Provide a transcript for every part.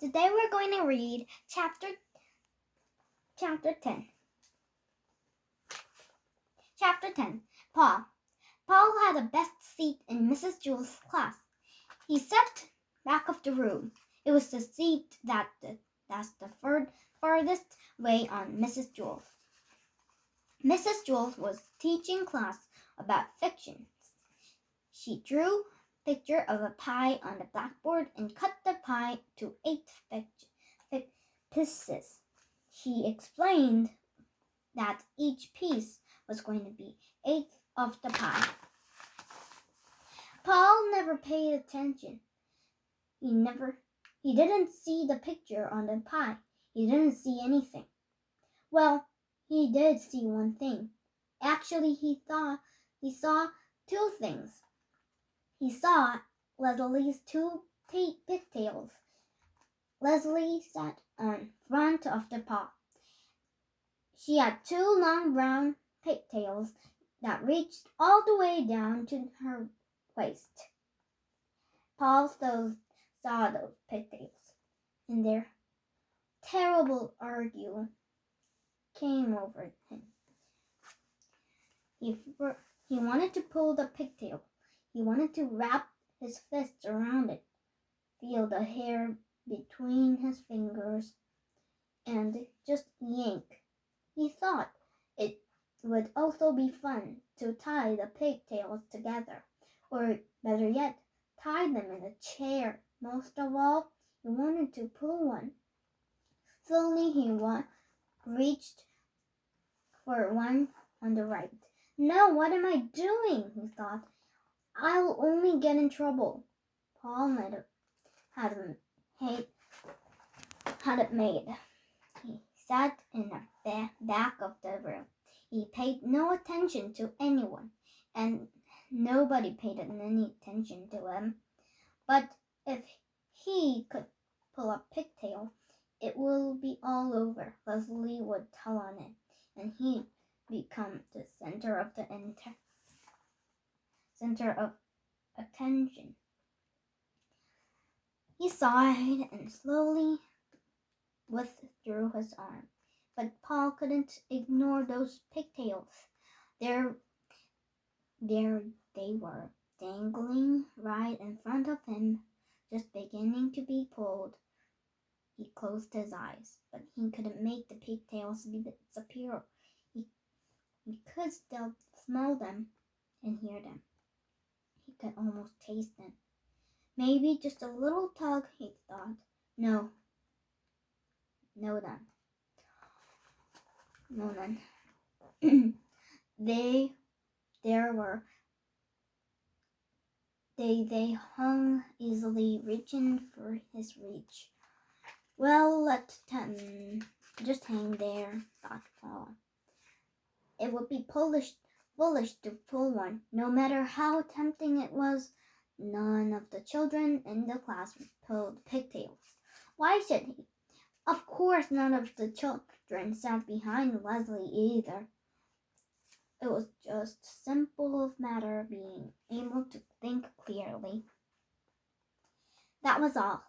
Today we're going to read chapter 10. Chapter 10. Paul. Paul had the best seat in Mrs. Jewell's class. He sat back of the room. It was the seat that's the farthest way on Mrs. Jewell. Mrs. Jewell was teaching class about fictions. She drew a picture of a pie on the blackboard and cut the pie to 8 pieces. She explained that each piece was going to be 1/8 of the pie. Paul never paid attention. He didn't see the picture on the pie. He didn't see anything. Well, he did see one thing. Actually, he saw 2 things. He saw Leslie's 2 pigtails. Leslie sat on front of the pie. She had 2 long brown pigtails that reached all the way down to her waist. Paul saw those pigtails, and their terrible argue came over him. He wanted to pull the pigtail. He wanted to wrap his fists around it, feel the hair between his fingers, and just yank. He thought it would also be fun to tie the pigtails together, or better yet, tie them in a chair. Most of all, he wanted to pull one. Slowly he reached for one on the right. No, what am I doing? He thought. I'll only get in trouble. Paul had it made. He sat in the back of the room. He paid no attention to anyone, and nobody paid any attention to him. But if he could pull a pigtail, it will be all over. Leslie would tell on it, and he'd become the center of attention. He sighed and slowly withdrew his arm. But Paul couldn't ignore those pigtails. There they were, dangling right in front of him, just beginning to be pulled. He closed his eyes, but he couldn't make the pigtails disappear. He could still smell them and hear them. He could almost taste them. Maybe just a little tug, he thought. No, none. They hung easily, reaching for his reach. Well, let them just hang there, thought Paul. It would be foolish to pull one, no matter how tempting it was. None of the children in the class pulled pigtails. Why should he? Of course, none of the children sat behind Leslie either. It was just a simple matter of being able to think clearly. That was all.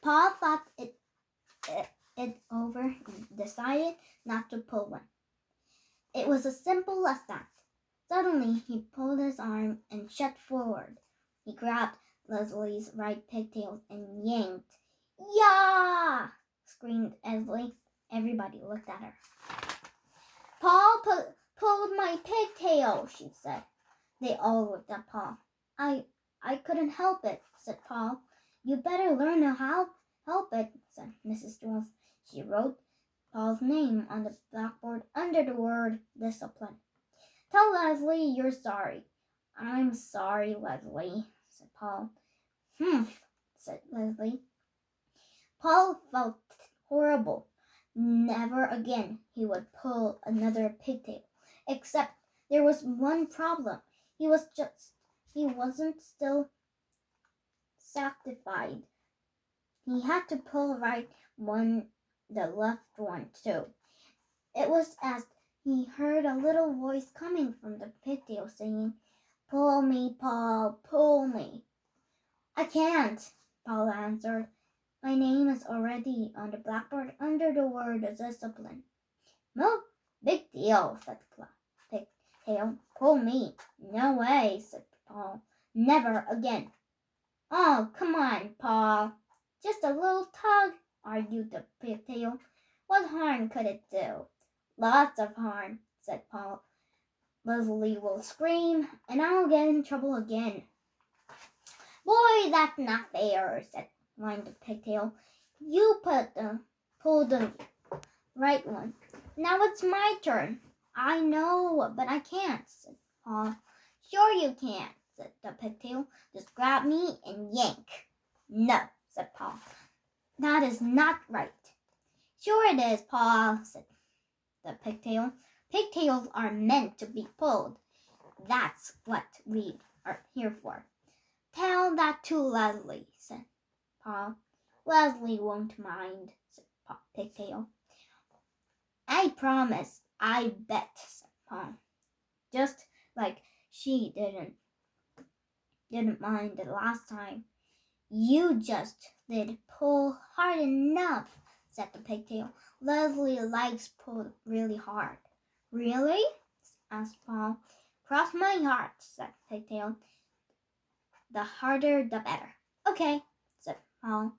Paul thought it over and decided not to pull one. It was as simple as that. Suddenly, he pulled his arm and shot forward. He grabbed Leslie's right pigtail and yanked. "Yeah!" screamed Leslie. Everybody looked at her. "Paul pulled my pigtail," she said. They all looked at Paul. I couldn't help it," said Paul. "You better learn how to help it," said Mrs. Jewell. She wrote Paul's name on the blackboard under the word discipline. "Tell Leslie you're sorry." "I'm sorry, Leslie," said Paul. "Humph," said Leslie. Paul felt horrible. Never again he would pull another pigtail. Except there was one problem. He wasn't still satisfied. He had to pull right one, the left one too. It was as he heard a little voice coming from the pigtail saying, "Pull me, Paul, pull me." "I can't," Paul answered. My name is already on the blackboard under the word discipline. No, big deal, said Pigtail. Pull me. No way, said Paul. Never again. Oh, come on, Paul. Just a little tug, argued the Pigtail. What harm could it do? Lots of harm, said Paul. Leslie will scream, and I'll get in trouble again. Boy, that's not fair, whined the Pigtail. You pulled the right one. Now it's my turn. I know, but I can't, said Paul. Sure you can, said the Pigtail. Just grab me and yank. No, said Paul. That is not right. Sure it is, Paul, said the Pigtail. Pigtails are meant to be pulled. That's what we are here for. Tell that to Leslie, said Paul. Leslie won't mind, said Pigtail. I promise, I bet, said Paul. Just like she didn't mind the last time. You just did pull hard enough, said the Pigtail. Leslie likes pulled really hard. Really? Asked Paul. Cross my heart, said Pigtail. The harder, the better. Okay, said Paul.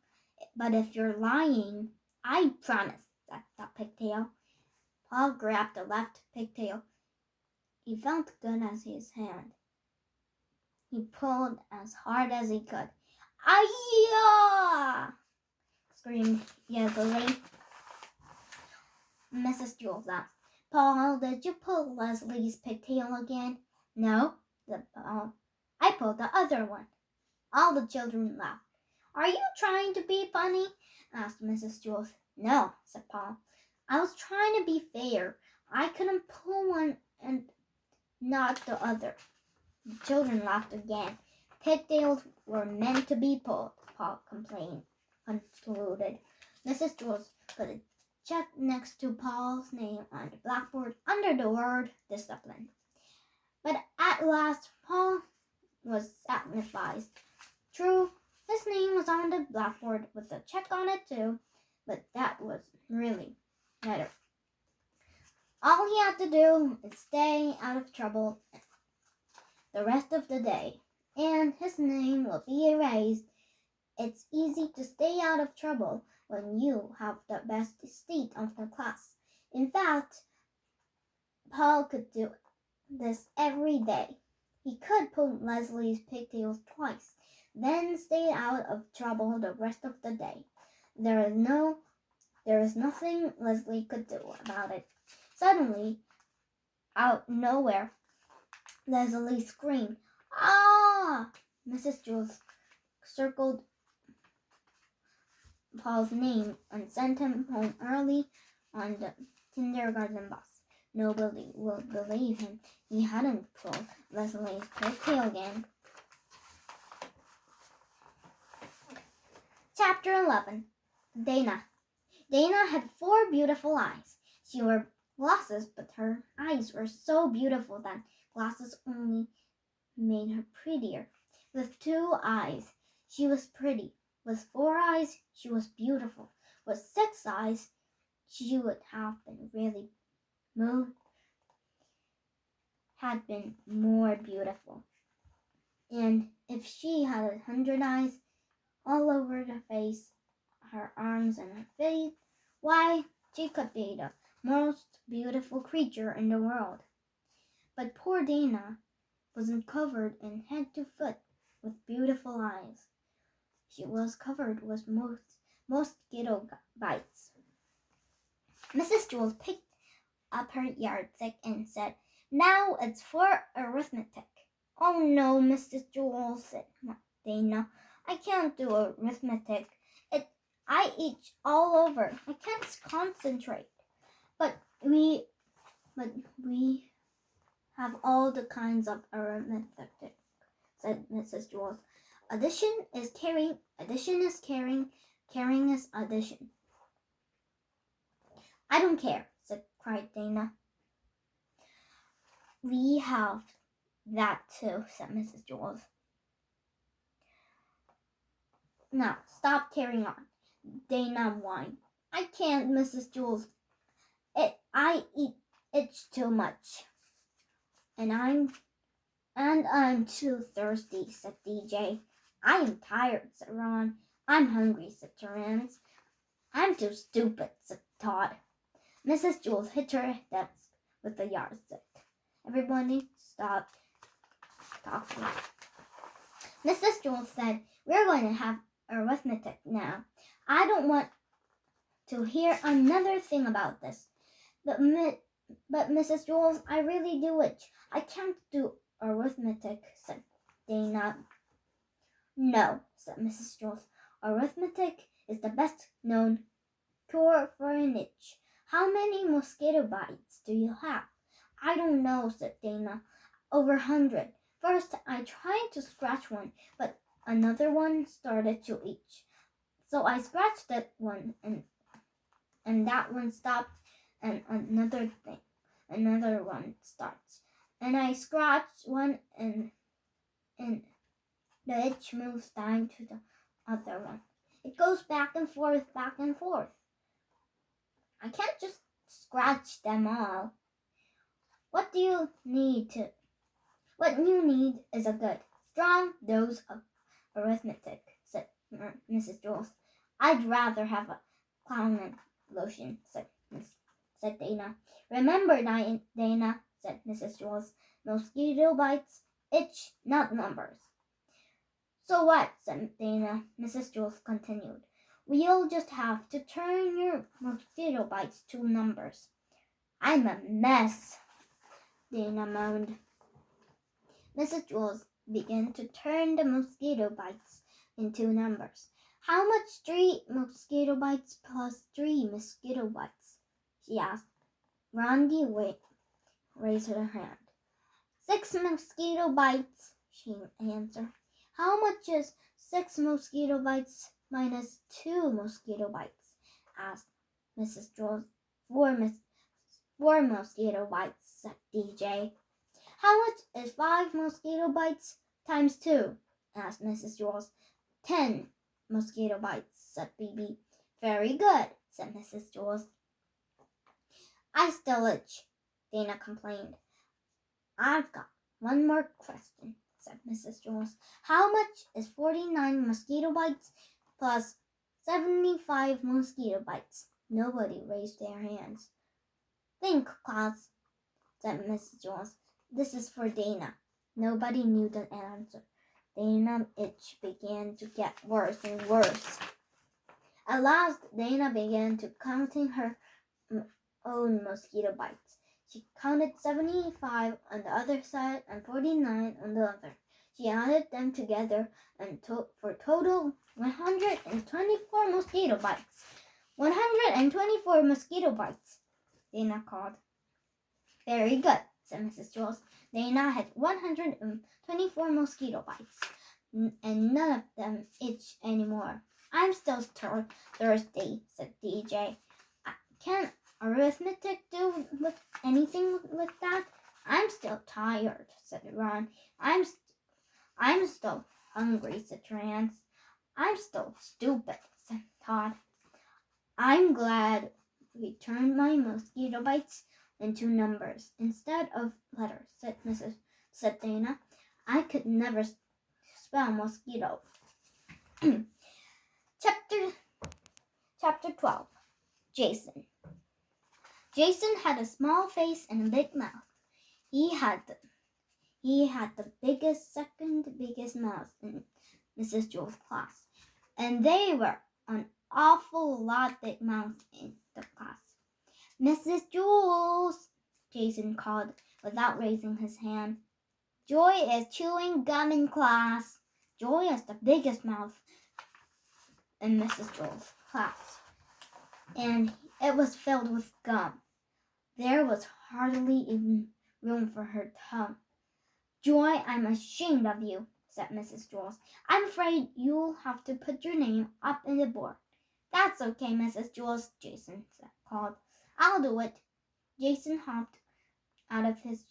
But if you're lying, I promise, said the Pigtail. Paul grabbed the left pigtail. He felt good as his hand. He pulled as hard as he could. Ay-ya! Screamed Yeggley. Mrs. Jewel laughed. Paul, did you pull Leslie's pigtail again? No, said Paul. I pulled the other one. All the children laughed. Are you trying to be funny? Asked Mrs. Jewel. No, said Paul. I was trying to be fair. I couldn't pull one and not the other. The children laughed again. Pigtails were meant to be pulled, Paul concluded. Mrs. Jules put a check next to Paul's name on the blackboard under the word discipline. But at last, Paul was satisfied. True, his name was on the blackboard with a check on it too, but that was really better. All he had to do is stay out of trouble the rest of the day, and his name will be erased. It's easy to stay out of trouble when you have the best seat of the class. In fact, Paul could do this every day. He could pull Leslie's pigtails twice, then stay out of trouble the rest of the day. There is nothing Leslie could do about it. Suddenly, out nowhere, Leslie screamed, "Ah!" Mrs. Jules circled Paul's name and sent him home early on the kindergarten bus. Nobody will believe him. He hadn't pulled Leslie's pigtail again. Chapter 11. Dana. Dana had 4 beautiful eyes. She wore glasses, but her eyes were so beautiful that glasses only made her prettier. With 2 eyes, she was pretty. With 4 eyes, she was beautiful. With 6 eyes, she would have been more beautiful. And if she had 100 eyes all over her face, her arms and her feet, why, she could be the most beautiful creature in the world. But poor Dana wasn't covered in head to foot with beautiful eyes. She was covered with mosquito bites. Mrs. Jules picked up her yardstick and said, "Now it's for arithmetic." "Oh no, Mrs. Jules," said Dana. "I can't do arithmetic. I itch all over. I can't concentrate." But we have all the kinds of arithmetic," said Mrs. Jules. Addition is caring, addition is caring, caring is addition." "I don't care," cried Dana. "We have that too," said Mrs. Jules. "Now, stop carrying on. Dana whined. I can't, Mrs. Jules. It's too much. And I'm too thirsty, said DJ. I am tired, said Ron. I'm hungry, said Terence. I'm too stupid, said Todd. Mrs. Jules hit her desk with a yardstick. Everybody stopped talking. Mrs. Jules said, we're going to have arithmetic now. I don't want to hear another thing about this. But Mrs. Jules, I really do it. I can't do arithmetic, said Dana. No, said Mrs. Jules. Arithmetic is the best known cure for an itch. How many mosquito bites do you have? I don't know, said Dana. Over 100. First, I tried to scratch one, but another one started to itch. So I scratched that one, and that one stopped, and another one starts. And I scratched one, and the itch moves down to the other one. It goes back and forth, back and forth. I can't just scratch them all. What you need is a good, strong dose of arithmetic, said Mrs. Jules. I'd rather have a clown lotion, said Dana. Remember, Dana, said Mrs. Jules. Mosquito bites itch, not numbers. So what, said Dana. Mrs. Jules continued. We'll just have to turn your mosquito bites to numbers. I'm a mess, Dana moaned. Mrs. Jules began to turn the mosquito bites into numbers. How much 3 mosquito bites plus 3 mosquito bites? She asked. Rondi raised her hand. 6 mosquito bites, she answered. How much is 6 mosquito bites minus 2 mosquito bites? Asked Mrs. Jules. 4 mosquito bites, said DJ. How much is 5 mosquito bites times 2? Asked Mrs. Jules. 10 mosquito bites, said BB. Very good, said Mrs. Jules. I still itch, Dana complained. I've got one more question, said Mrs. Jules. How much is 49 mosquito bites plus 75 mosquito bites? Nobody raised their hands. Think, class, said Mrs. Jules. This is for Dana. Nobody knew the answer. Dana's itch began to get worse and worse. At last, Dana began to counting her own mosquito bites. She counted 75 on the other side and 49 on the other. She added them together and for total 124 mosquito bites. 124 mosquito bites, Dana called. Very good, said Mrs. Jules. Dana had 124 mosquito bites, and none of them itch anymore. I'm still thirsty, said DJ. Can arithmetic do with anything with that? I'm still tired, said Ron. I'm still hungry, said Terence. I'm still stupid, said Todd. I'm glad we turned my mosquito bites into numbers instead of letters, said Dana. I could never spell mosquito. Chapter 12. Jason. Jason had a small face and a big mouth. He had the second biggest mouth in Mrs. Jules' class, and they were an awful lot big mouths in the class. Mrs. Jules, Jason called without raising his hand. Joy is chewing gum in class. Joy has the biggest mouth in Mrs. Jules' class, and it was filled with gum. There was hardly even room for her tongue. Joy, I'm ashamed of you, said Mrs. Jules. I'm afraid you'll have to put your name up on the board. That's okay, Mrs. Jules, Jason called. I'll do it. Jason hopped out of his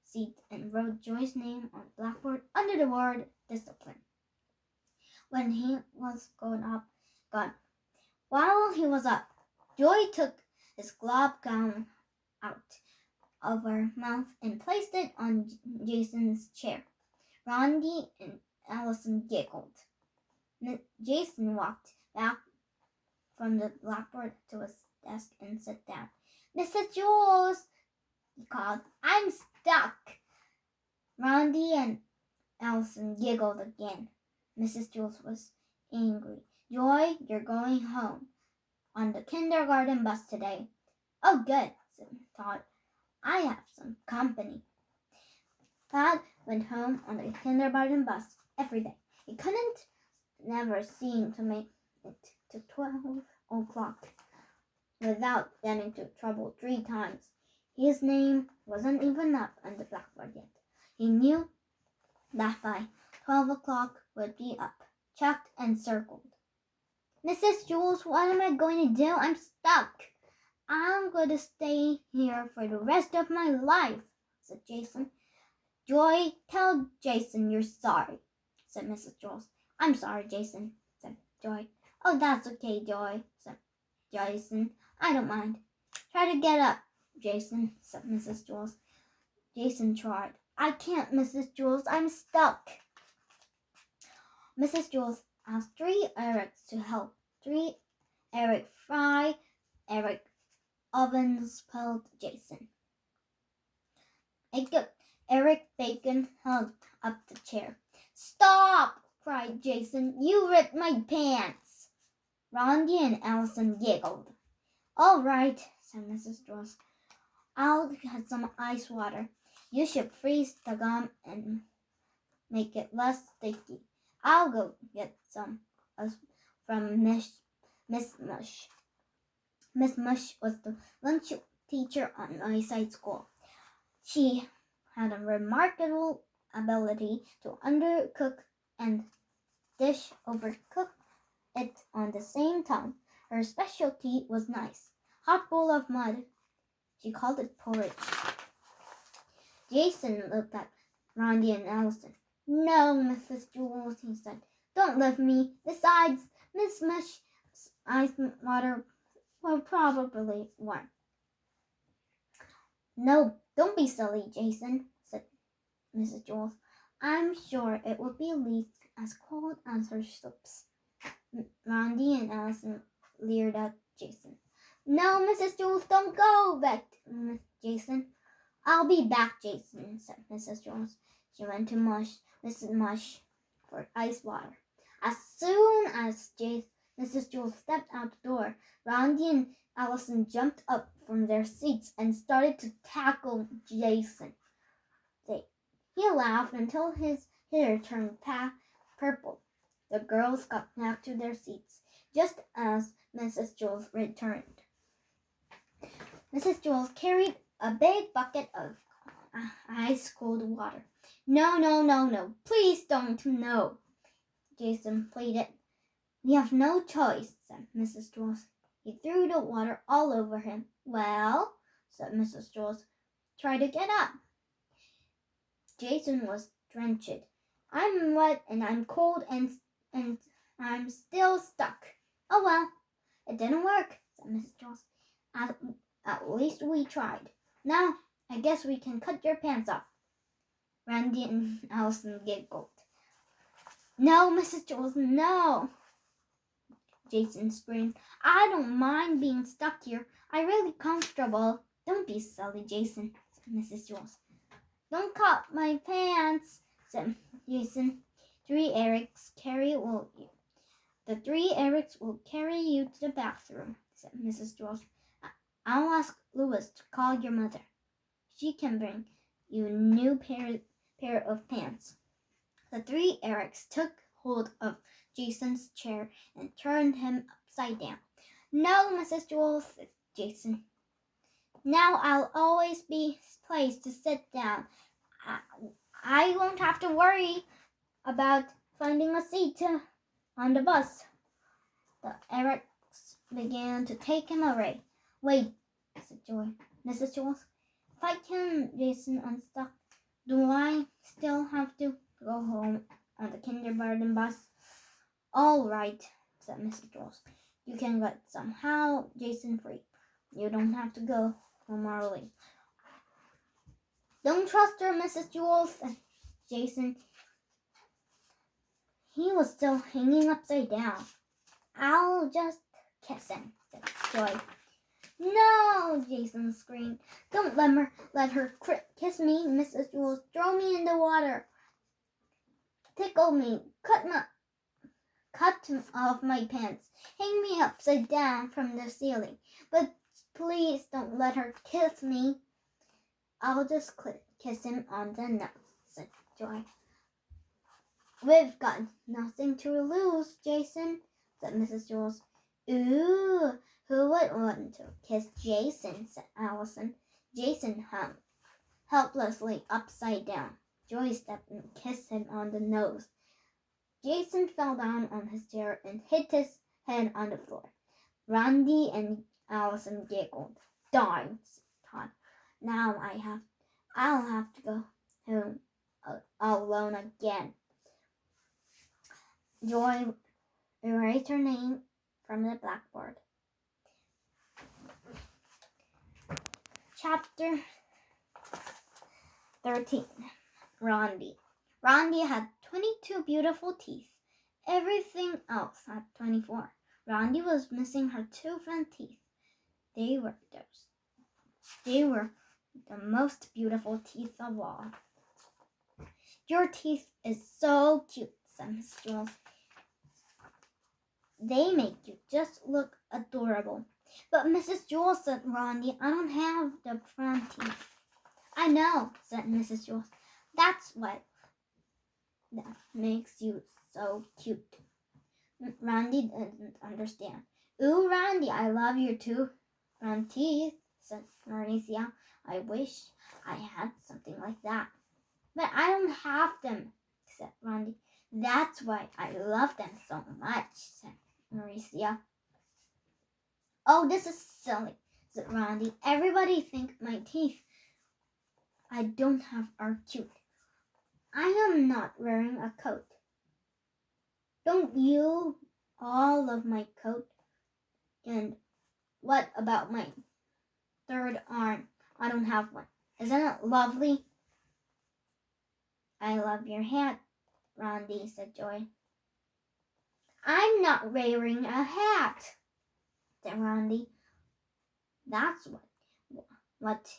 seat and wrote Joy's name on the blackboard under the word discipline. When he was gone, While he was up, Joy took his glob gown out of her mouth and placed it on Jason's chair. Rondi and Allison giggled. Jason walked back from the blackboard to his desk and sat down. "Mrs. Jules," he called, "I'm stuck." Rondi and Allison giggled again. Mrs. Jules was angry. "Joy, you're going home on the kindergarten bus today." "Oh, good," said Todd. "I have some company." Todd went home on the kindergarten bus every day. He couldn't never seem to make it to 12 o'clock without getting into trouble 3 times. His name wasn't even up on the blackboard yet. He knew that by 12 o'clock would be up, checked and circled. "Mrs. Jules, what am I going to do? I'm stuck." "I'm going to stay here for the rest of my life," said Jason. "Joy, tell Jason you're sorry," said Mrs. Jules. "I'm sorry, Jason," said Joy. "Oh, that's okay, Joy," said Jason. "I don't mind." "Try to get up, Jason," said Mrs. Jules. Jason tried. "I can't, Mrs. Jules. I'm stuck." Mrs. Jules asked 3 Erics to help. 3 Eric Fry, Eric Ovens pulled Jason. Eric Bacon held up the chair. "Stop!" cried Jason. "You ripped my pants." Rondi and Allison giggled. "All right," said Mrs. Jules. "I'll get some ice water. You should freeze the gum and make it less sticky. I'll go get some from Miss Mush." Miss Mush was the lunch teacher on Wayside School. She had a remarkable ability to undercook and overcook it on the same time. Her specialty was nice hot bowl of mud. She called it porridge. Jason looked at Rondi and Allison. "No, Mrs. Jules," he said. "Don't leave me. Besides, Miss Mush's ice water will probably warm." "No, don't be silly, Jason," said Mrs. Jules. "I'm sure it will be at least as cold as her soups." Rondi and Allison leered at Jason. "No, Mrs. Jules, don't go," begged Jason. "I'll be back, Jason," said Mrs. Jules. She went to Mrs. Mush for ice water. As soon as Mrs. Jules stepped out the door, Rondi and Allison jumped up from their seats and started to tackle Jason. He laughed until his hair turned purple. The girls got back to their seats just as Mrs. Jules returned. Mrs. Jules carried a big bucket of ice-cold water. No, please don't, no," Jason pleaded. "We have no choice," said Mrs. Jules. He threw the water all over him. "Well," said Mrs. Jules, "try to get up." Jason was drenched. "I'm wet and I'm cold and I'm still stuck." "Oh well, it didn't work," said Mrs. Jules. At least we tried. Now, I guess we can cut your pants off." Randy and Allison giggled. "No, Mrs. Jules, no," Jason screamed. "I don't mind being stuck here. I'm really comfortable." "Don't be silly, Jason," said Mrs. Jules. "Don't cut my pants," said Jason. The 3 Erics will carry you to the bathroom," said Mrs. Jules. "I'll ask Louis to call your mother. She can bring you a new pair of pants." The 3 Erics took hold of Jason's chair and turned him upside down. "No, Mrs. Jules," said Jason. "Now I'll always be placed to sit down. I won't have to worry about finding a seat on the bus." The Erics began to take him away. "Wait," said Mrs. Jules. "If I can Jason unstuck, do I still have to go home on the kindergarten bus?" "All right," said Mrs. Jules. You can let somehow Jason free. You don't have to go home early. Don't trust her, Mrs. Jules, said Jason. He was still hanging upside down. I'll just kiss him, said Joy. No, Jason screamed. Don't let her kiss me, Mrs. Jules. Throw me in the water. Tickle me. Cut off my pants. Hang me upside down from the ceiling. But please don't let her kiss me. I'll just kiss him on the nose, said Joy. We've got nothing to lose, Jason, said Mrs. Jules. Ooh, who would want to kiss Jason, said Allison. Jason hung helplessly upside down. Joy stepped and kissed him on the nose. Jason fell down on his chair and hit his head on the floor. Randy and Allison giggled. Darn, said Todd. Now I'll have to go home alone again. Joy erased her name from the blackboard. Chapter 13. Randy. Randy had 22 beautiful teeth. Everything else had 24. Randy was missing her 2 front teeth. They were the most beautiful teeth of all. Your teeth is so cute, said Miss Jules. They make you just look adorable. But Mrs. Jules, said Randy, I don't have the front teeth. I know, said Mrs. Jules. That's what that makes you so cute. Randy didn't understand. Ooh, Randy, I love your 2 front teeth, said Mauricia. I wish I had something like that. But I don't have them, said Randy. That's why I love them so much, said Mauricia. Oh, this is silly, said Randy. Everybody thinks my teeth I don't have are cute. I am not wearing a coat. Don't you all love my coat? And what about my 3rd arm? I don't have one. Isn't it lovely? I love your hat, Randy, said Joy. I'm not wearing a hat, said Randy. That's what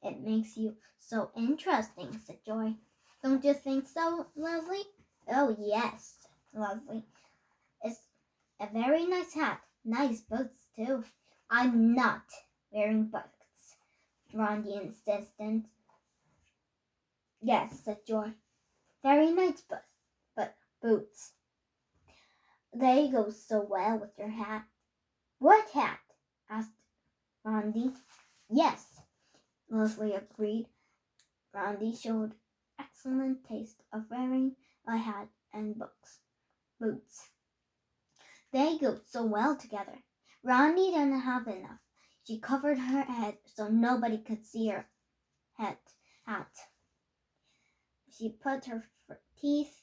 it makes you so interesting, said Joy. Don't you think so, Leslie? Oh, yes, Leslie. It's a very nice hat. Nice boots, too. I'm not wearing boots, Randy insisted. Yes, said Joy. Very nice boots. They go so well with your hat. What hat? Asked Randy. Yes, Leslie agreed. Randy showed excellent taste of wearing a hat and boots. They go so well together. Randy didn't have enough. She covered her head so nobody could see her hat. She put her teeth.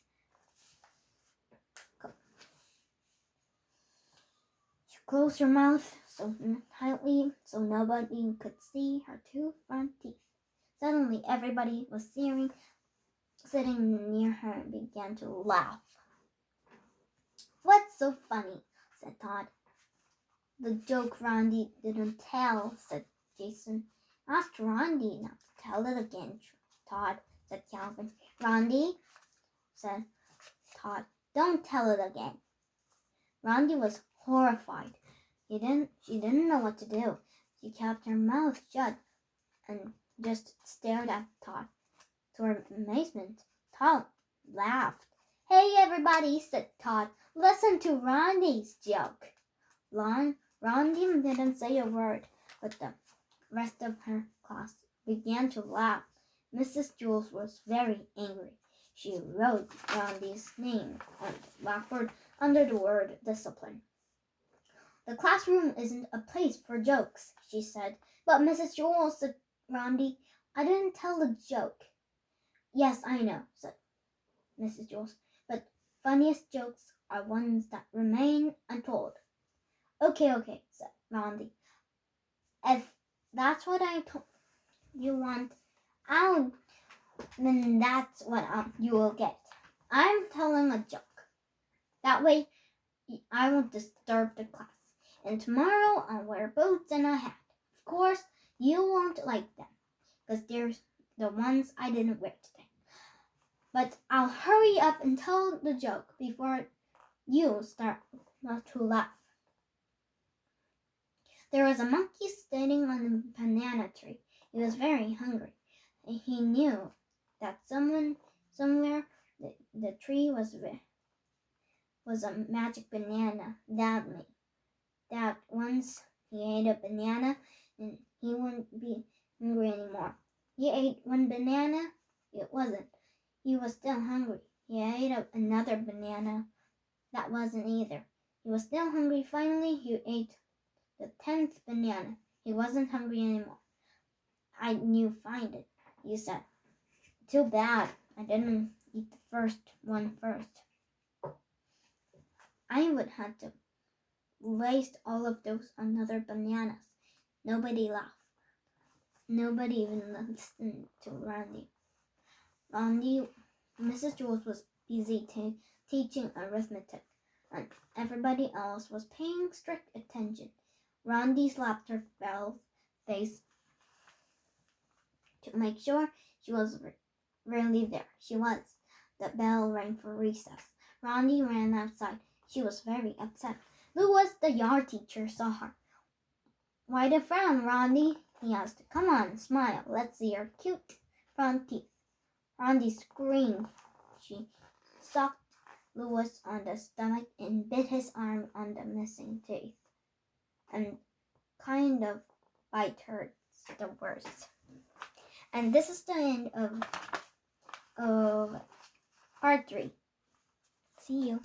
She closed her mouth so tightly so nobody could see her 2 front teeth. Suddenly, everybody was sitting near her and began to laugh. What's so funny? Said Todd. The joke Randy didn't tell, said Jason. Ask Randy not to tell it again, Todd, said Calvin. Randy, said Todd, don't tell it again. Randy was horrified. She didn't know what to do. She kept her mouth shut and just stared at Todd. To her amazement, Todd laughed. Hey, everybody, said Todd. Listen to Randy's joke. Randy didn't say a word, but the rest of her class began to laugh. Mrs. Jules was very angry. She wrote Randy's name on the blackboard under the word discipline. The classroom isn't a place for jokes, she said. But Mrs. Jules, said Randy, I didn't tell the joke. Yes, I know, said Mrs. Jules, but funniest jokes are ones that remain untold. Okay, said Rondi. If that's what you want, I'll then that's what you will get. I'm telling a joke. That way, I won't disturb the class. And tomorrow, I'll wear boots and a hat. Of course, you won't like them, because they're the ones I didn't wear today. But I'll hurry up and tell the joke before you start to laugh. There was a monkey sitting on a banana tree. He was very hungry. He knew that somewhere, the tree was a magic banana that once he ate a banana and he wouldn't be hungry anymore. He ate one banana, it wasn't. He was still hungry. He ate another banana, that wasn't either. He was still hungry. Finally, he ate the 10th banana. He wasn't hungry anymore. I knew find it, he said. Too bad I didn't eat the first one first. I would have to waste all of those other bananas. Nobody laughed. Nobody even listened to Randy. Mrs. Jules was busy teaching arithmetic, and everybody else was paying strict attention. Randy slapped her face to make sure she was really there. She was. The bell rang for recess. Randy ran outside. She was very upset. Louis, the yard teacher, saw her. Why the frown, Randy? He asked. Come on, smile. Let's see your cute front teeth. Randy screamed. She socked Louis on the stomach and bit his arm on the missing teeth. And kind of bite hurts the worst. And this is the end of part 3. See you.